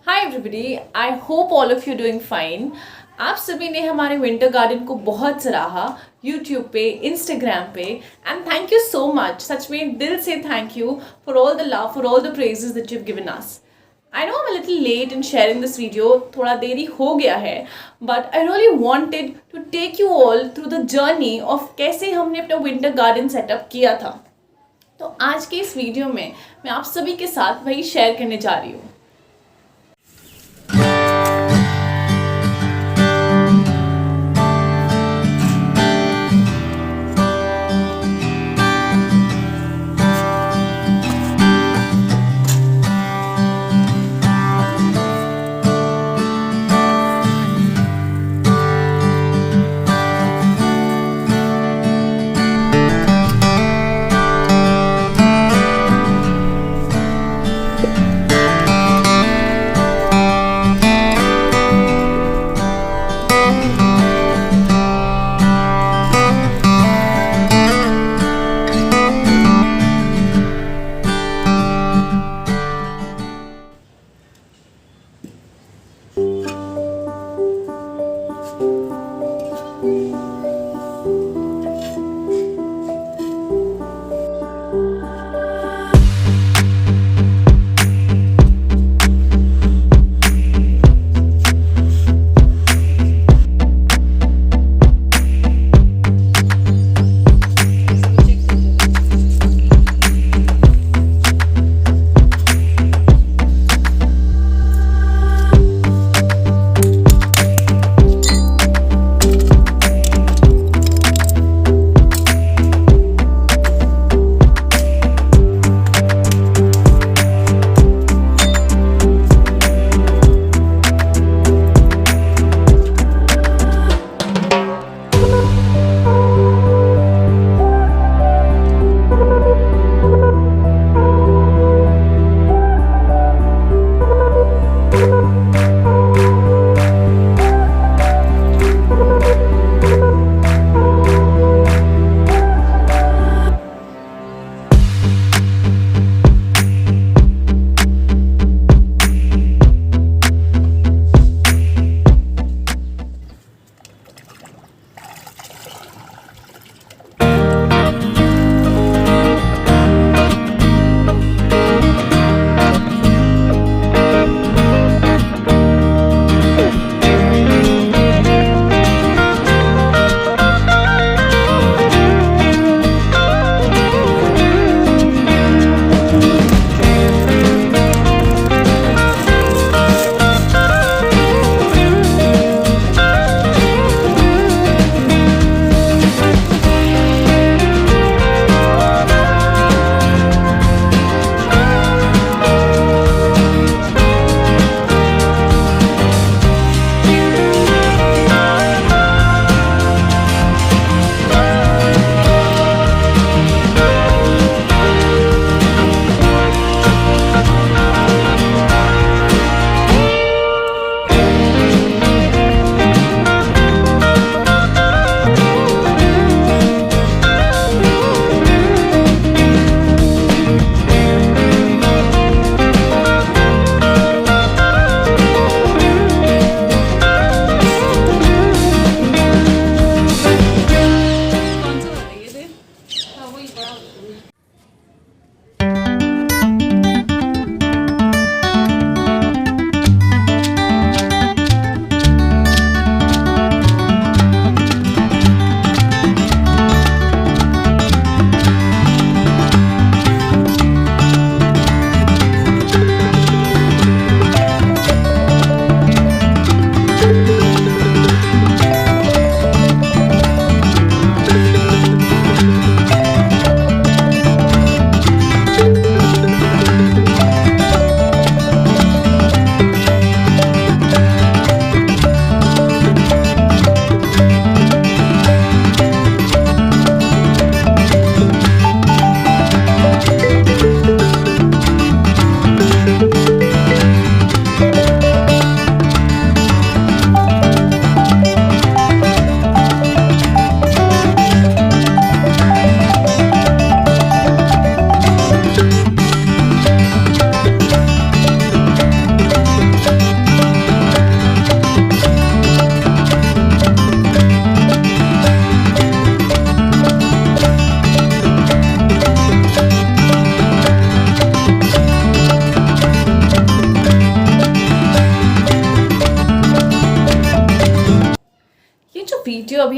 Hi everybody, I hope all of you doing fine. आप सभी ने हमारे विंटर गार्डन को बहुत सराहा यूट्यूब पे, इंस्टाग्राम पे, and thank you so much. सच में दिल से thank you for all the love, for all the praises that you have given us. I know I am little late in sharing this video, थोड़ा देरी हो गया है, but I really wanted to take you all through the journey of कैसे हमने अपना winter garden setup किया था। तो आज के इस वीडियो में मैं आप सभी के साथ वही शेयर करने जा रही हूँ।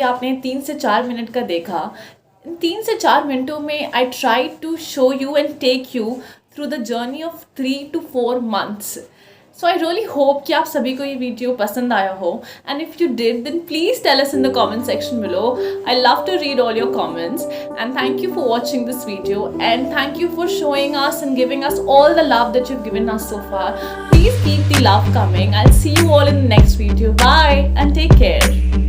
आपने 3 से 4 मिनट का देखा, इन 3 से 4 मिनटों में I try to show you and take you through the journey of 3 to 4 months. So I really hope कि आप सभी को ये वीडियो पसंद आया हो, and if you did then please tell us in the comment section below. I love to read all your comments, and thank you for watching this video, and thank you for showing us and giving us all the love that you've given us so far. Please keep the love coming. I'll see you all in the next video. Bye and take care.